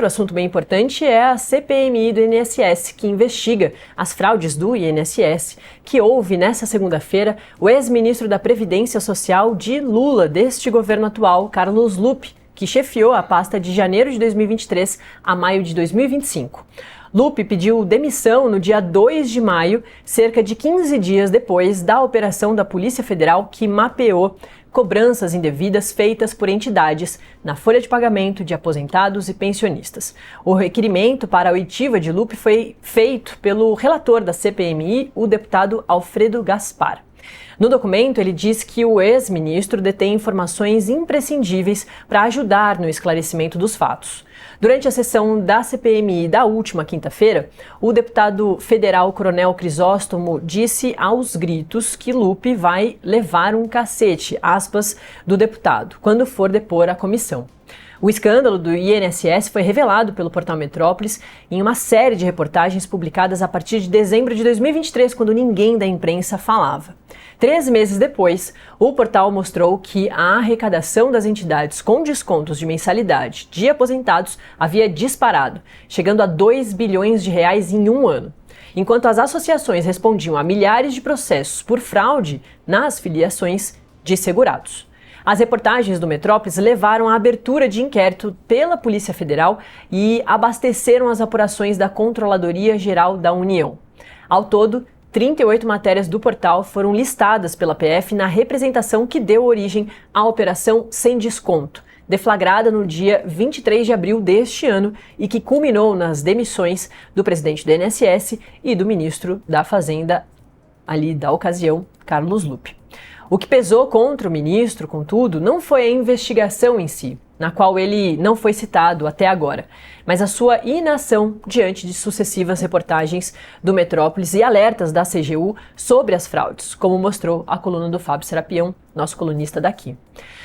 outro assunto bem importante é a CPMI do INSS, que investiga as fraudes do INSS, que houve nesta segunda-feira o ex-ministro da Previdência Social de Lula, deste governo atual, Carlos Lupe, que chefiou a pasta de janeiro de 2023 a maio de 2025. Lupe pediu demissão no dia 2 de maio, cerca de 15 dias depois da operação da Polícia Federal que mapeou cobranças indevidas feitas por entidades na folha de pagamento de aposentados e pensionistas. O requerimento para a oitiva de Lupe foi feito pelo relator da CPMI, o deputado Alfredo Gaspar. No documento, ele diz que o ex-ministro detém informações imprescindíveis para ajudar no esclarecimento dos fatos. Durante a sessão da CPMI da última quinta-feira, o deputado federal Coronel Crisóstomo disse aos gritos que Lupe vai levar um cacete, aspas, do deputado, quando for depor a comissão. O escândalo do INSS foi revelado pelo portal Metrópolis em uma série de reportagens publicadas a partir de dezembro de 2023, quando ninguém da imprensa falava. 3 meses depois, o portal mostrou que a arrecadação das entidades com descontos de mensalidade de aposentados havia disparado, chegando a 2 bilhões de reais em um ano. Enquanto as associações respondiam a milhares de processos por fraude nas filiações de segurados. As reportagens do Metrópolis levaram à abertura de inquérito pela Polícia Federal e abasteceram as apurações da Controladoria Geral da União. Ao todo, 38 matérias do portal foram listadas pela PF na representação que deu origem à Operação Sem Desconto, deflagrada no dia 23 de abril deste ano e que culminou nas demissões do presidente do INSS e do ministro da Fazenda, ali da ocasião, Carlos Lupe. O que pesou contra o ministro, contudo, não foi a investigação em si, na qual ele não foi citado até agora, mas a sua inação diante de sucessivas reportagens do Metrópolis e alertas da CGU sobre as fraudes, como mostrou a coluna do Fábio Serapião, nosso colunista daqui.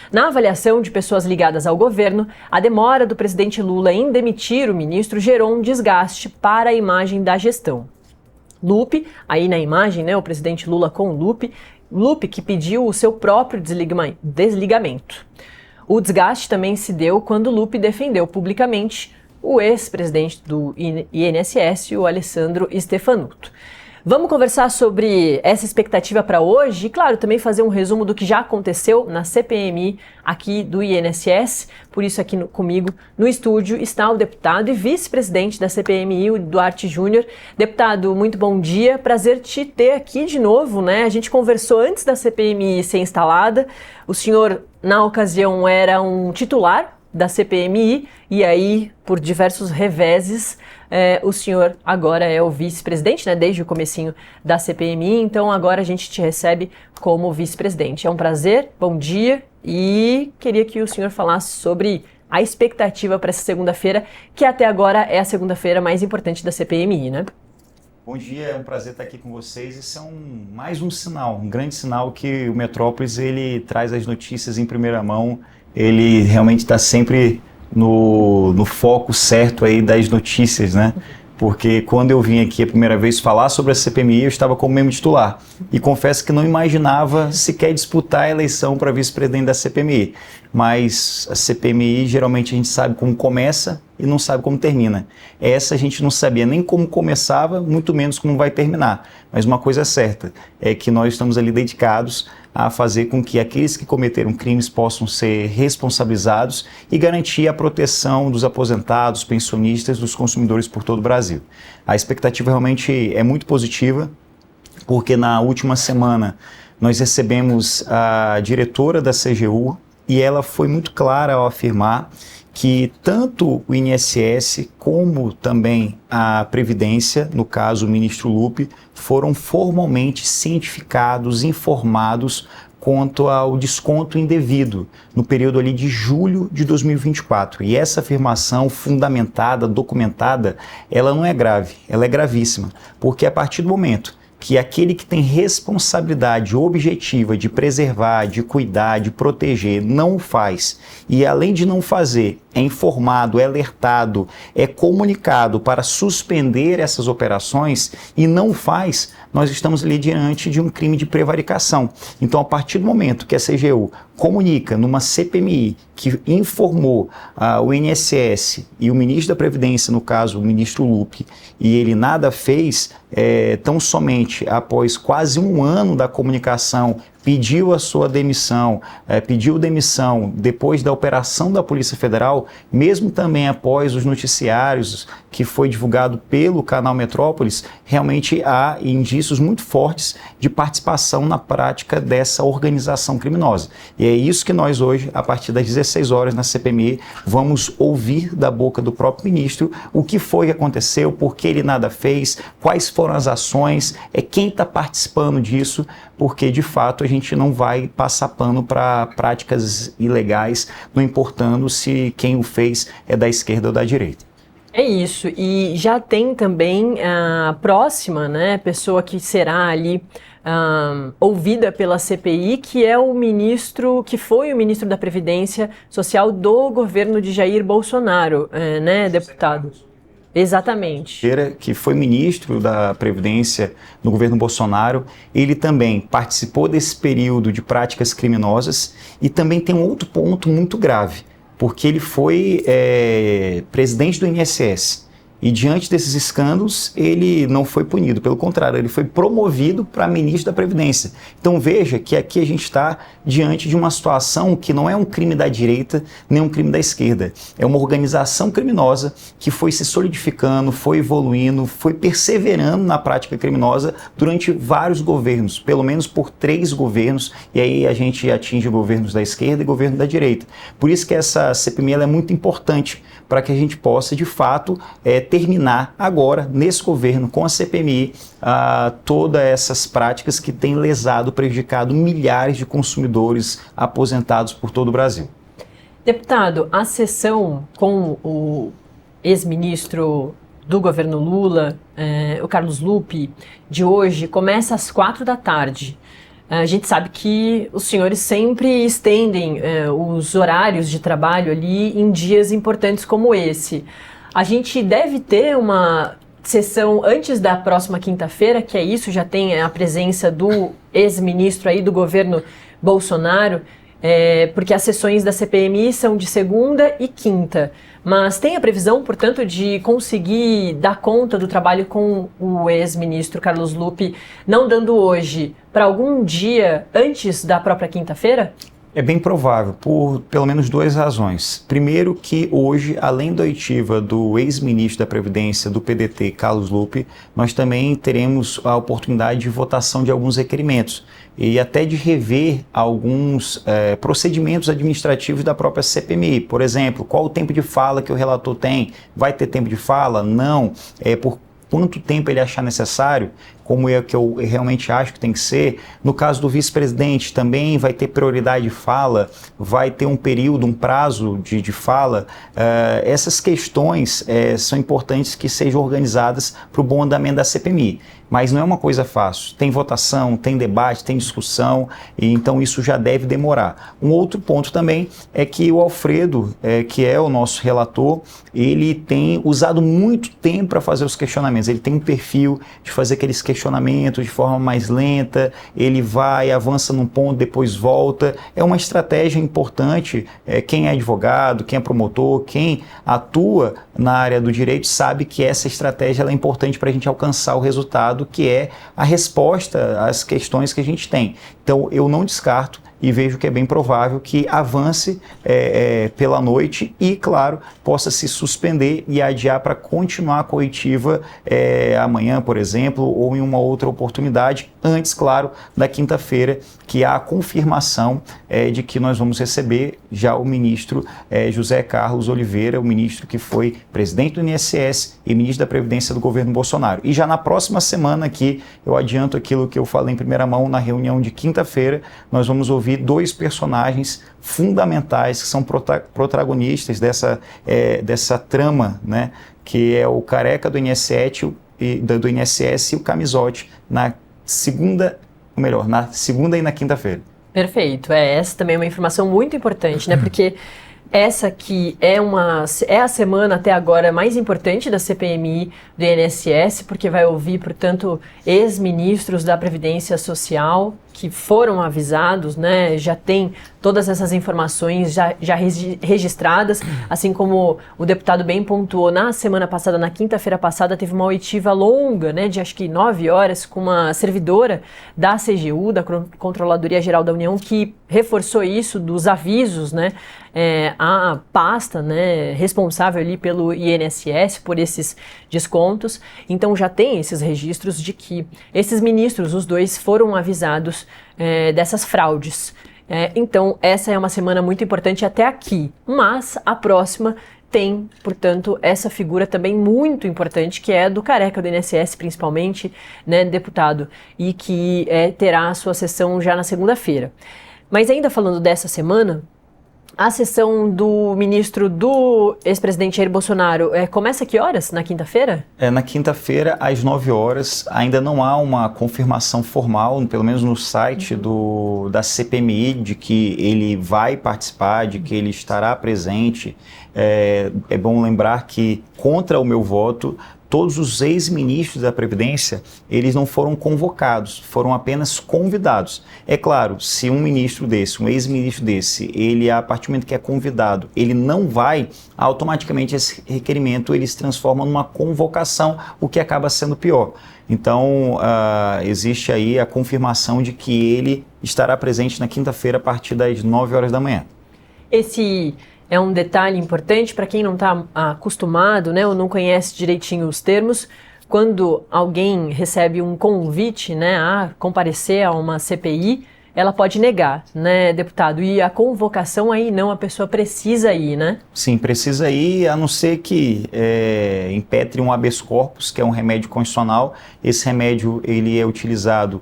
Na avaliação de pessoas ligadas ao governo, a demora do presidente Lula em demitir o ministro gerou um desgaste para a imagem da gestão. Lupe, aí na imagem, né, o presidente Lula com Lupe que pediu o seu próprio desligamento. O desgaste também se deu quando Lupe defendeu publicamente o ex-presidente do INSS, o Alessandro Stefanuto. Vamos conversar sobre essa expectativa para hoje e, claro, também fazer um resumo do que já aconteceu na CPMI aqui do INSS. Por isso, aqui comigo no estúdio está o deputado e vice-presidente da CPMI, o Duarte Júnior. Deputado, muito bom dia. Prazer te ter aqui de novo, né? A gente conversou antes da CPMI ser instalada. O senhor, na ocasião, era um titular da CPMI e aí, por diversos reveses, o senhor agora é o vice-presidente, né, desde o comecinho da CPMI, então agora a gente te recebe como vice-presidente. É um prazer, bom dia, e queria que o senhor falasse sobre a expectativa para essa segunda-feira, que até agora é a segunda-feira mais importante da CPMI, né? Bom dia, é um prazer estar aqui com vocês. Esse é mais um sinal, um grande sinal que o Metrópolis ele traz as notícias em primeira mão, ele realmente está sempre no foco certo aí das notícias, né? Porque quando eu vim aqui a primeira vez falar sobre a CPMI, eu estava como membro titular. E confesso que não imaginava sequer disputar a eleição para vice-presidente da CPMI. Mas a CPMI, geralmente a gente sabe como começa e não sabe como termina. Essa a gente não sabia nem como começava, muito menos como vai terminar. Mas uma coisa é certa, é que nós estamos ali dedicados a fazer com que aqueles que cometeram crimes possam ser responsabilizados e garantir a proteção dos aposentados, pensionistas, dos consumidores por todo o Brasil. A expectativa realmente é muito positiva, porque na última semana nós recebemos a diretora da CGU e ela foi muito clara ao afirmar que tanto o INSS como também a Previdência, no caso o ministro Lupe, foram formalmente cientificados, informados quanto ao desconto indevido no período ali de julho de 2024. E essa afirmação fundamentada, documentada, ela não é grave, ela é gravíssima, porque a partir do momento que aquele que tem responsabilidade objetiva de preservar, de cuidar, de proteger, não o faz, e além de não fazer, é informado, é alertado, é comunicado para suspender essas operações e não faz, nós estamos ali diante de um crime de prevaricação. Então, a partir do momento que a CGU comunica numa CPMI que informou o INSS e o ministro da Previdência, no caso o ministro Lupi, e ele nada fez, tão somente após quase um ano da comunicação, pediu a sua demissão, pediu demissão depois da operação da Polícia Federal, mesmo também após os noticiários que foi divulgado pelo canal Metrópolis, realmente há indícios muito fortes de participação na prática dessa organização criminosa. E é isso que nós hoje, a partir das 16 horas na CPMI, vamos ouvir da boca do próprio ministro o que foi que aconteceu, por que ele nada fez, quais foram as ações, quem está participando disso, porque de fato a gente não vai passar pano para práticas ilegais, não importando se quem o fez é da esquerda ou da direita. É isso, e já tem também a próxima, né, pessoa que será ali ouvida pela CPI, que é o ministro, que foi o ministro da Previdência Social do governo de Jair Bolsonaro, né, deputado? Exatamente. Que foi ministro da Previdência no governo Bolsonaro, ele também participou desse período de práticas criminosas e também tem um outro ponto muito grave, porque ele foi presidente do INSS e diante desses escândalos ele não foi punido, pelo contrário, ele foi promovido para ministro da Previdência. Então veja que aqui a gente está diante de uma situação que não é um crime da direita nem um crime da esquerda, é uma organização criminosa que foi se solidificando, foi evoluindo, foi perseverando na prática criminosa durante vários governos, pelo menos por 3 governos, e aí a gente atinge governos da esquerda e governo da direita. Por isso que essa CPMI ela é muito importante para que a gente possa de fato terminar agora, nesse governo, com a CPMI, todas essas práticas que têm lesado, prejudicado milhares de consumidores aposentados por todo o Brasil. Deputado, a sessão com o ex-ministro do governo Lula, o Carlos Lupi, de hoje, começa às 16h. A gente sabe que os senhores sempre estendem os horários de trabalho ali em dias importantes como esse. A gente deve ter uma sessão antes da próxima quinta-feira, que é isso, já tem a presença do ex-ministro aí do governo Bolsonaro, porque as sessões da CPMI são de segunda e quinta. Mas tem a previsão, portanto, de conseguir dar conta do trabalho com o ex-ministro Carlos Lupi, não dando hoje, para algum dia antes da própria quinta-feira? É bem provável, por pelo menos 2 razões. Primeiro que hoje, além da oitiva do ex-ministro da Previdência do PDT, Carlos Lupi, nós também teremos a oportunidade de votação de alguns requerimentos e até de rever alguns procedimentos administrativos da própria CPMI. Por exemplo, qual o tempo de fala que o relator tem? Vai ter tempo de fala? Não. Por quanto tempo ele achar necessário, como é que eu realmente acho que tem que ser. No caso do vice-presidente, também vai ter prioridade de fala, vai ter um período, um prazo de fala. Essas questões são importantes que sejam organizadas para o bom andamento da CPMI. Mas não é uma coisa fácil. Tem votação, tem debate, tem discussão, e então isso já deve demorar. Um outro ponto também é que o Alfredo, que é o nosso relator, ele tem usado muito tempo para fazer os questionamentos. Ele tem um perfil de fazer aqueles questionamentos de forma mais lenta, ele vai, avança num ponto, depois volta. É uma estratégia importante. Quem é advogado, quem é promotor, quem atua na área do direito sabe que essa estratégia ela é importante para a gente alcançar o resultado, que é a resposta às questões que a gente tem. Então, eu não descarto e vejo que é bem provável que avance pela noite e, claro, possa se suspender e adiar para continuar a coletiva amanhã, por exemplo, ou em uma outra oportunidade, antes, claro, da quinta-feira, que há a confirmação de que nós vamos receber já o ministro José Carlos Oliveira, o ministro que foi presidente do INSS e ministro da Previdência do governo Bolsonaro. E já na próxima semana aqui, eu adianto aquilo que eu falei em primeira mão na reunião de quinta-feira, nós vamos ouvir 2 personagens fundamentais que são protagonistas dessa trama, né, que é o Careca do INSS e o Camisote na segunda e na quinta-feira. Perfeito, essa também é uma informação muito importante, né, porque essa aqui é a semana até agora mais importante da CPMI do INSS, porque vai ouvir, portanto, ex-ministros da Previdência Social que foram avisados, né, já tem todas essas informações já registradas, assim como o deputado bem pontuou na semana passada, na quinta-feira passada, teve uma oitiva longa, né, de acho que 9 horas, com uma servidora da CGU, da Controladoria Geral da União, que reforçou isso dos avisos, né, a pasta, né, responsável ali pelo INSS por esses descontos. Então já tem esses registros de que esses ministros, os dois, foram avisados dessas fraudes. Então essa é uma semana muito importante até aqui, mas a próxima tem, portanto, essa figura também muito importante, que é do careca do INSS, principalmente, né, deputado, e que terá a sua sessão já na segunda-feira. Mas ainda falando dessa semana, a sessão do ministro do ex-presidente Jair Bolsonaro começa que horas? Na quinta-feira? Na quinta-feira, às 9 horas. Ainda não há uma confirmação formal, pelo menos no site da CPMI, de que ele vai participar, de que ele estará presente. É bom lembrar que, contra o meu voto, todos os ex-ministros da Previdência, eles não foram convocados, foram apenas convidados. É claro, se um ministro desse, um ex-ministro desse, ele, a partir do momento que é convidado, ele não vai, automaticamente esse requerimento ele se transforma numa convocação, o que acaba sendo pior. Então, existe aí a confirmação de que ele estará presente na quinta-feira a partir das 9 horas da manhã. Esse é um detalhe importante para quem não está acostumado, né, ou não conhece direitinho os termos. Quando alguém recebe um convite, né, a comparecer a uma CPI, ela pode negar, né, deputado? E a convocação aí não, a pessoa precisa ir, né? Sim, precisa ir, a não ser que impetre um habeas corpus, que é um remédio constitucional. Esse remédio ele é utilizado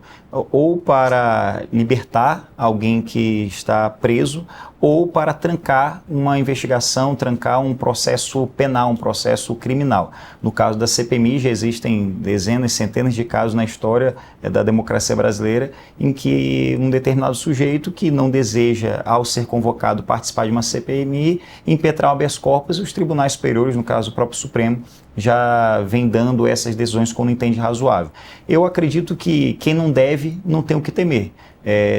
ou para libertar alguém que está preso, ou para trancar uma investigação, trancar um processo penal, um processo criminal. No caso da CPMI, já existem dezenas, centenas de casos na história da democracia brasileira em que um determinado sujeito que não deseja, ao ser convocado, participar de uma CPMI, impetrar o habeas corpus, e os tribunais superiores, no caso o próprio Supremo, já vem dando essas decisões quando entende razoável. Eu acredito que quem não deve, não tem o que temer.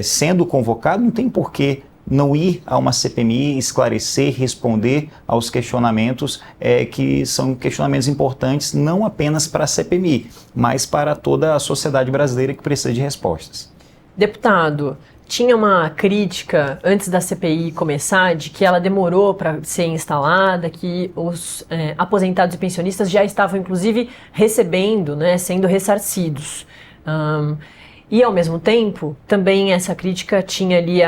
Sendo convocado, não tem porquê não ir a uma CPMI, esclarecer, responder aos questionamentos que são questionamentos importantes não apenas para a CPMI, mas para toda a sociedade brasileira que precisa de respostas. Deputado, tinha uma crítica antes da CPI começar de que ela demorou para ser instalada, que os aposentados e pensionistas já estavam inclusive recebendo, né, sendo ressarcidos. E ao mesmo tempo, também essa crítica tinha ali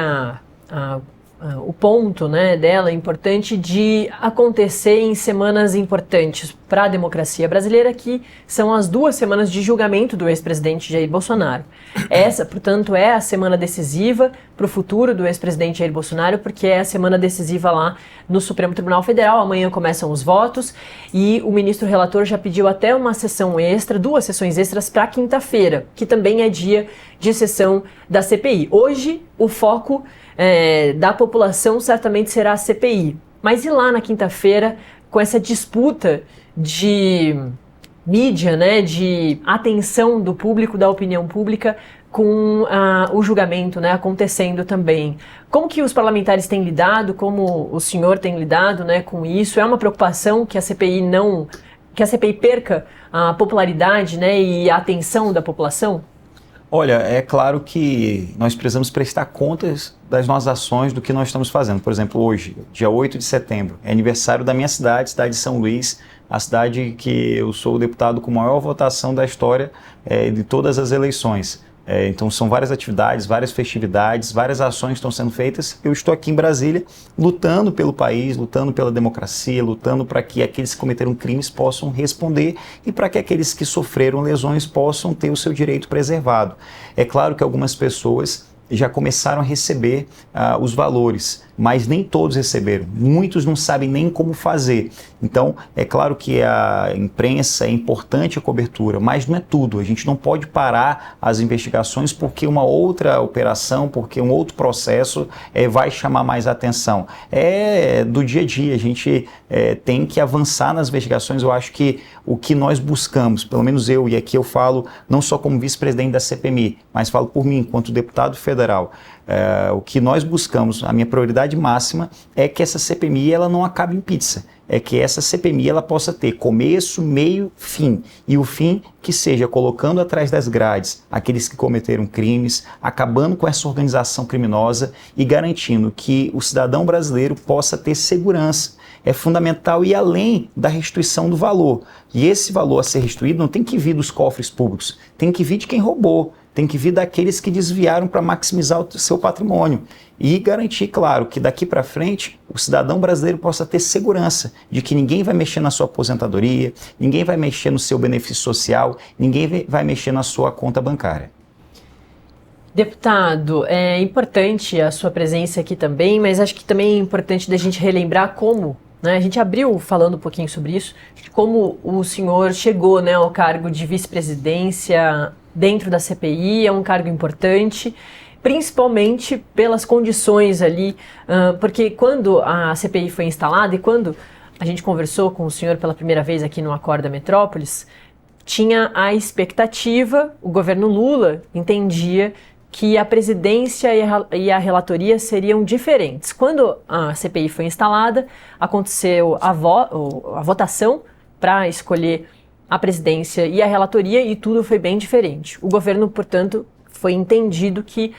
o ponto, né, dela importante de acontecer em semanas importantes para a democracia brasileira, que são as 2 semanas de julgamento do ex-presidente Jair Bolsonaro. Essa, portanto, é a semana decisiva para o futuro do ex-presidente Jair Bolsonaro, porque é a semana decisiva lá no Supremo Tribunal Federal. Amanhã começam os votos e o ministro relator já pediu até uma sessão extra, 2 sessões extras para quinta-feira, que também é dia de sessão da CPI. Hoje, o foco da população certamente será a CPI. Mas e lá na quinta-feira, com essa disputa de mídia, né, de atenção do público, da opinião pública, com o julgamento, né, acontecendo também. Como que os parlamentares têm lidado, como o senhor tem lidado, né, com isso? É uma preocupação que a CPI perca a popularidade, né, e a atenção da população? Olha, é claro que nós precisamos prestar contas das nossas ações, do que nós estamos fazendo. Por exemplo, hoje, dia 8 de setembro, é aniversário da minha cidade, cidade de São Luís, a cidade que eu sou o deputado com maior votação da história de todas as eleições. Então são várias atividades, várias festividades, várias ações que estão sendo feitas. Eu estou aqui em Brasília lutando pelo país, lutando pela democracia, lutando para que aqueles que cometeram crimes possam responder e para que aqueles que sofreram lesões possam ter o seu direito preservado. É claro que algumas pessoas já começaram a receber os valores, mas nem todos receberam. Muitos não sabem nem como fazer. Então, é claro que a imprensa é importante a cobertura, mas não é tudo. A gente não pode parar as investigações porque uma outra operação, porque um outro processo vai chamar mais atenção. É do dia a dia, a gente tem que avançar nas investigações. Eu acho que o que nós buscamos, pelo menos eu, e aqui eu falo não só como vice-presidente da CPMI, mas falo por mim, enquanto deputado federal, o que nós buscamos, a minha prioridade máxima é que essa CPMI ela não acabe em pizza. É que essa CPMI ela possa ter começo, meio, fim. E o fim que seja colocando atrás das grades aqueles que cometeram crimes, acabando com essa organização criminosa e garantindo que o cidadão brasileiro possa ter segurança. É fundamental ir além da restituição do valor. E esse valor a ser restituído não tem que vir dos cofres públicos, tem que vir de quem roubou. Tem que vir daqueles que desviaram para maximizar o seu patrimônio e garantir, claro, que daqui para frente o cidadão brasileiro possa ter segurança de que ninguém vai mexer na sua aposentadoria, ninguém vai mexer no seu benefício social, ninguém vai mexer na sua conta bancária. Deputado, é importante a sua presença aqui também, mas acho que também é importante da gente relembrar como, né, a gente abriu falando um pouquinho sobre isso, de como o senhor chegou, né, ao cargo de vice-presidência dentro da CPI, é um cargo importante, principalmente pelas condições ali, porque quando a CPI foi instalada e quando a gente conversou com o senhor pela primeira vez aqui no Acorda Metrópolis, tinha a expectativa, o governo Lula entendia que a presidência e a relatoria seriam diferentes. Quando a CPI foi instalada, aconteceu a votação para escolher a presidência e a relatoria e tudo foi bem diferente. O governo, portanto, foi entendido que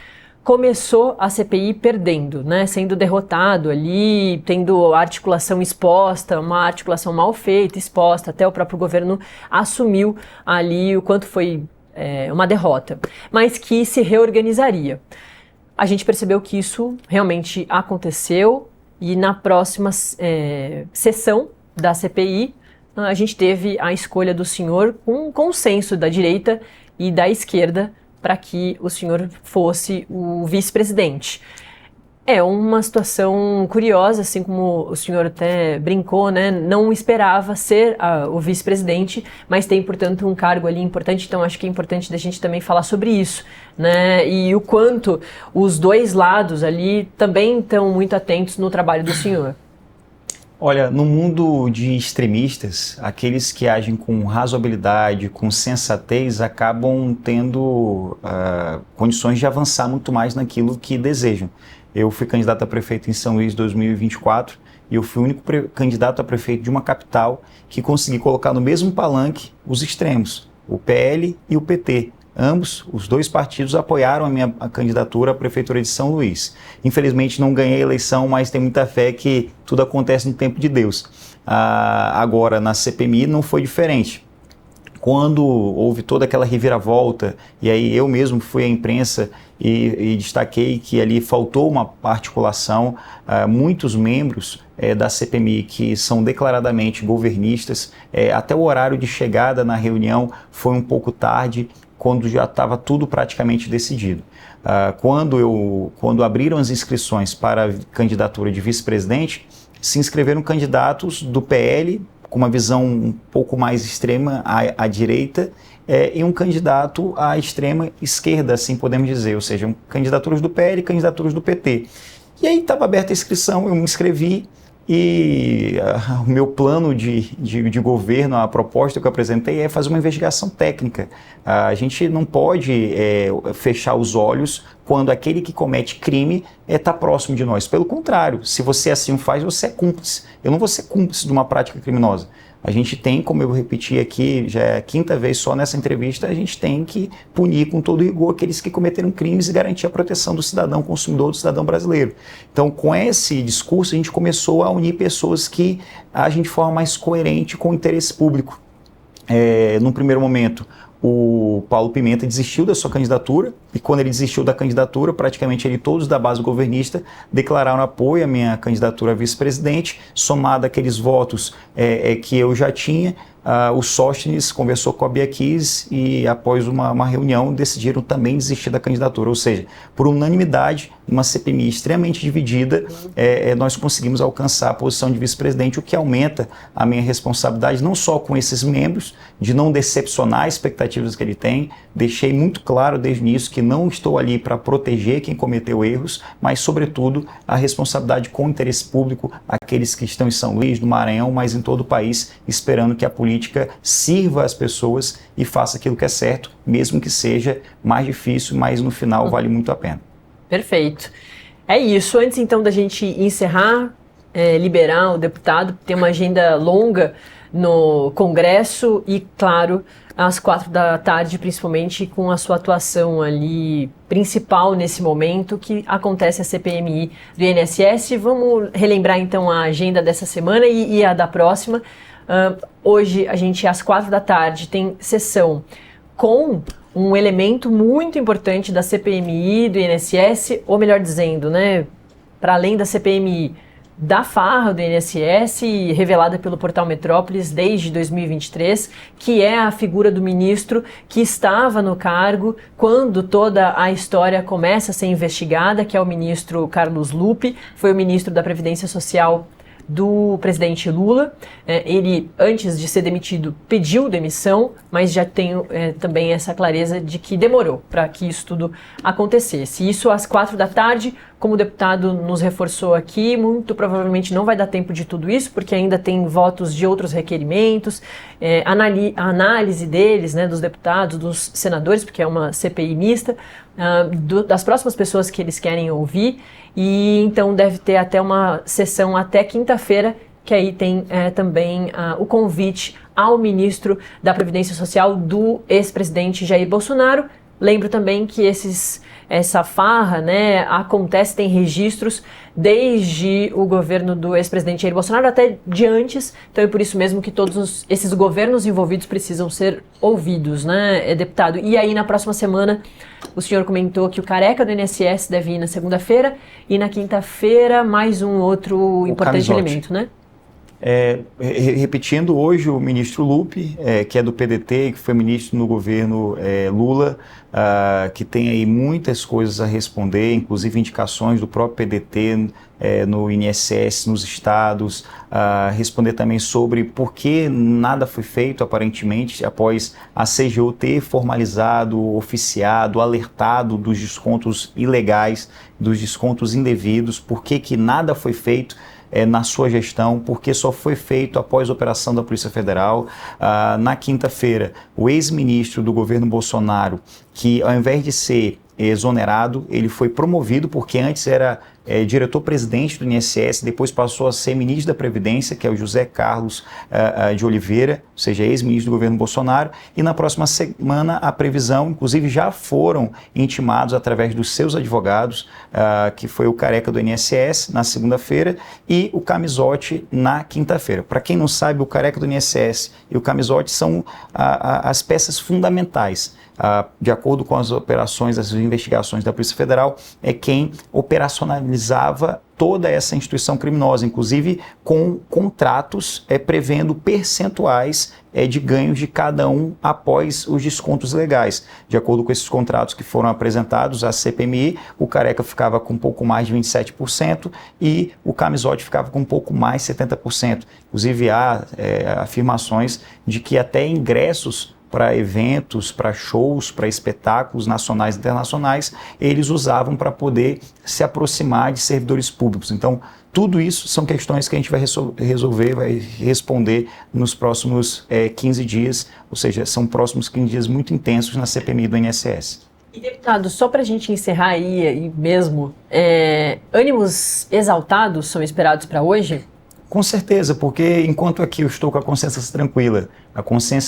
começou a CPI perdendo, né, sendo derrotado ali, tendo a articulação exposta, uma articulação mal feita, exposta, até o próprio governo assumiu ali o quanto foi uma derrota, mas que se reorganizaria. A gente percebeu que isso realmente aconteceu e na próxima sessão da CPI, a gente teve a escolha do senhor com um consenso da direita e da esquerda para que o senhor fosse o vice-presidente. É uma situação curiosa, assim como o senhor até brincou, né? Não esperava ser o vice-presidente, mas tem, portanto, um cargo ali importante, então acho que é importante da gente também falar sobre isso, né? E o quanto os dois lados ali também estão muito atentos no trabalho do senhor. Olha, no mundo de extremistas, aqueles que agem com razoabilidade, com sensatez, acabam tendo condições de avançar muito mais naquilo que desejam. Eu fui candidato a prefeito em São Luís em 2024 e eu fui o único candidato a prefeito de uma capital que consegui colocar no mesmo palanque os extremos, o PL e o PT. Ambos, os dois partidos, apoiaram a minha candidatura à Prefeitura de São Luís. Infelizmente não ganhei a eleição, mas tenho muita fé que tudo acontece no tempo de Deus. Agora, na CPMI não foi diferente. Quando houve toda aquela reviravolta, e aí eu mesmo fui à imprensa e destaquei que ali faltou uma articulação, muitos membros da CPMI que são declaradamente governistas, até o horário de chegada na reunião foi um pouco tarde, quando já estava tudo praticamente decidido. Quando abriram as inscrições para a candidatura de vice-presidente, se inscreveram candidatos do PL, com uma visão um pouco mais extrema à direita, e um candidato à extrema esquerda, assim podemos dizer, ou seja, candidaturas do PL e candidaturas do PT. E aí estava aberta a inscrição, eu me inscrevi, e o meu plano de governo, a proposta que eu apresentei é fazer uma investigação técnica. A gente não pode fechar os olhos quando aquele que comete crime está próximo de nós. Pelo contrário, se você assim o faz, você é cúmplice. Eu não vou ser cúmplice de uma prática criminosa. A gente tem, como eu repeti aqui, já é a quinta vez só nessa entrevista, a gente tem que punir com todo rigor aqueles que cometeram crimes e garantir a proteção do cidadão consumidor, do cidadão brasileiro. Então, com esse discurso, a gente começou a unir pessoas que agem de forma mais coerente com o interesse público. Num primeiro momento, o Paulo Pimenta desistiu da sua candidatura, e quando ele desistiu da candidatura, praticamente todos da base governista declararam apoio à minha candidatura a vice-presidente, somado àqueles votos que eu já tinha, o Sóstenes conversou com a Bia Kicis e, após uma reunião, decidiram também desistir da candidatura. Ou seja, por unanimidade, numa CPMI extremamente dividida, nós conseguimos alcançar a posição de vice-presidente, o que aumenta a minha responsabilidade, não só com esses membros, de não decepcionar as expectativas que ele tem. Deixei muito claro desde o início que não estou ali para proteger quem cometeu erros, mas, sobretudo, a responsabilidade com o interesse público, aqueles que estão em São Luís, no Maranhão, mas em todo o país, esperando que a política sirva às pessoas e faça aquilo que é certo, mesmo que seja mais difícil, mas no final vale muito a pena. Perfeito. É isso. Antes então da gente encerrar, liberar o deputado, tem uma agenda longa no Congresso e, claro, às 16h, principalmente com a sua atuação ali principal nesse momento que acontece a CPMI do INSS. Vamos relembrar então a agenda dessa semana e a da próxima. Hoje, a gente, às 16h, tem sessão com um elemento muito importante da CPMI do INSS, ou melhor dizendo, né, para além da CPMI, da farra do INSS, revelada pelo portal Metrópolis desde 2023, que é a figura do ministro que estava no cargo quando toda a história começa a ser investigada, que é o ministro Carlos Lupe, foi o ministro da Previdência Social do presidente Lula. Ele, antes de ser demitido, pediu demissão, mas já tenho também essa clareza de que demorou para que isso tudo acontecesse. Isso às 16h, como o deputado nos reforçou aqui, muito provavelmente não vai dar tempo de tudo isso, porque ainda tem votos de outros requerimentos, a análise deles, né, dos deputados, dos senadores, porque é uma CPI mista, das próximas pessoas que eles querem ouvir, e então deve ter até uma sessão até quinta-feira, que aí tem também o convite ao ministro da Previdência Social do ex-presidente Jair Bolsonaro. Lembro também que essa farra, né, acontece, tem registros desde o governo do ex-presidente Jair Bolsonaro até de antes, então é por isso mesmo que todos esses governos envolvidos precisam ser ouvidos, né, deputado? E aí na próxima semana o senhor comentou que o careca do INSS deve ir na segunda-feira e na quinta-feira mais um outro importante elemento, né? Repetindo, hoje o ministro Lupe, que é do PDT, que foi ministro no governo Lula, que tem aí muitas coisas a responder, inclusive indicações do próprio PDT no INSS, nos estados, responder também sobre por que nada foi feito, aparentemente, após a CGU ter formalizado, oficiado, alertado dos descontos ilegais, dos descontos indevidos, por que nada foi feito na sua gestão, porque só foi feito após a operação da Polícia Federal. Na quinta-feira, o ex-ministro do governo Bolsonaro, que ao invés de ser exonerado, ele foi promovido, porque antes era diretor-presidente do INSS, depois passou a ser ministro da Previdência, que é o José Carlos de Oliveira, ou seja, ex-ministro do governo Bolsonaro, e na próxima semana a previsão, inclusive já foram intimados através dos seus advogados, que foi o careca do INSS na segunda-feira e o Camizotti na quinta-feira. Para quem não sabe, o careca do INSS e o Camizotti são as peças fundamentais. De acordo com as operações, as investigações da Polícia Federal, é quem operacionalizava toda essa instituição criminosa, inclusive com contratos prevendo percentuais de ganhos de cada um após os descontos legais. De acordo com esses contratos que foram apresentados à CPMI, o careca ficava com um pouco mais de 27% e o Camizotti ficava com um pouco mais de 70%. Inclusive há afirmações de que até ingressos para eventos, para shows, para espetáculos nacionais e internacionais, eles usavam para poder se aproximar de servidores públicos. Então, tudo isso são questões que a gente vai resolver, vai responder nos próximos 15 dias, ou seja, são próximos 15 dias muito intensos na CPMI do INSS. E, deputado, só para a gente encerrar aí mesmo, ânimos exaltados são esperados para hoje? Com certeza, porque enquanto aqui eu estou com a consciência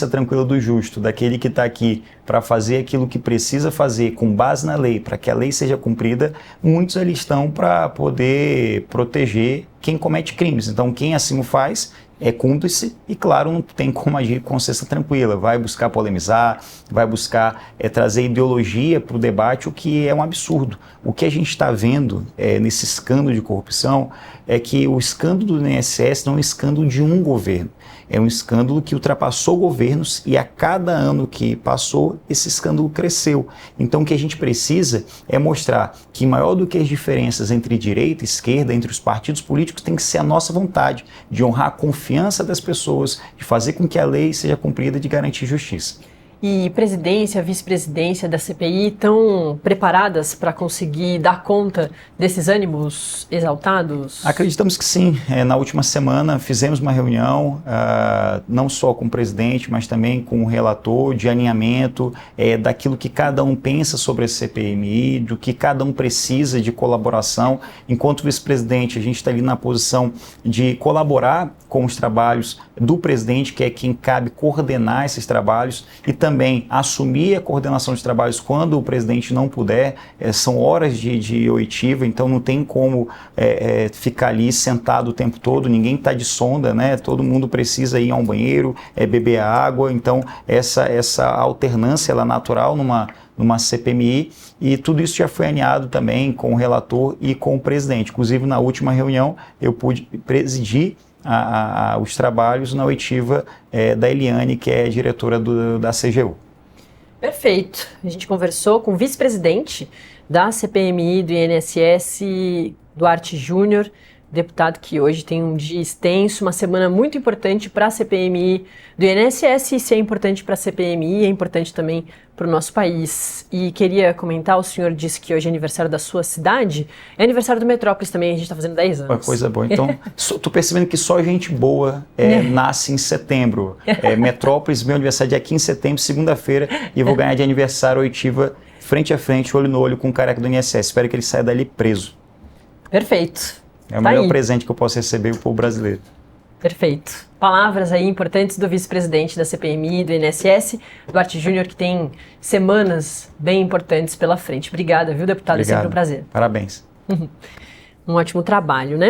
tranquila do justo, daquele que está aqui para fazer aquilo que precisa fazer com base na lei, para que a lei seja cumprida, muitos ali estão para poder proteger quem comete crimes. Então, quem assim o faz é cúmplice e, claro, não tem como agir com consciência tranquila. Vai buscar polemizar, vai buscar trazer ideologia para o debate, o que é um absurdo. O que a gente está vendo nesse escândalo de corrupção é que o escândalo do INSS não é um escândalo de um governo. É um escândalo que ultrapassou governos e a cada ano que passou, esse escândalo cresceu. Então o que a gente precisa é mostrar que maior do que as diferenças entre direita e esquerda, entre os partidos políticos, tem que ser a nossa vontade de honrar a confiança das pessoas, de fazer com que a lei seja cumprida, de garantir justiça. E presidência, vice-presidência da CPI estão preparadas para conseguir dar conta desses ânimos exaltados? Acreditamos que sim. Na última semana fizemos uma reunião, não só com o presidente, mas também com o relator, de alinhamento daquilo que cada um pensa sobre a CPMI, do que cada um precisa de colaboração. Enquanto vice-presidente, a gente está ali na posição de colaborar com os trabalhos do presidente, que é quem cabe coordenar esses trabalhos, e também assumir a coordenação de trabalhos quando o presidente não puder. São horas de oitiva, então não tem como ficar ali sentado o tempo todo, ninguém está de sonda, né? Todo mundo precisa ir a um banheiro, beber água, então essa alternância ela é natural numa CPMI, e tudo isso já foi alinhado também com o relator e com o presidente. Inclusive, na última reunião, eu pude presidir os trabalhos na oitiva da Eliane, que é diretora da CGU. Perfeito. A gente conversou com o vice-presidente da CPMI do INSS, Duarte Júnior, deputado que hoje tem um dia extenso, uma semana muito importante para a CPMI do INSS, e se é importante para a CPMI, é importante também para o nosso país. E queria comentar, o senhor disse que hoje é aniversário da sua cidade, é aniversário do Metrópolis também, a gente está fazendo 10 anos. Uma coisa boa. Então, estou percebendo que só gente boa nasce em setembro. Metrópolis, meu aniversário é dia 15 de setembro, segunda-feira, e vou ganhar de aniversário a oitiva frente a frente, olho no olho com o careca do INSS. Espero que ele saia dali preso. Perfeito. É o melhor presente que eu posso receber do povo brasileiro. Perfeito. Palavras aí importantes do vice-presidente da CPMI, do INSS, Duarte Júnior, que tem semanas bem importantes pela frente. Obrigada, viu, deputado? Obrigado. É sempre um prazer. Parabéns. Um ótimo trabalho, né?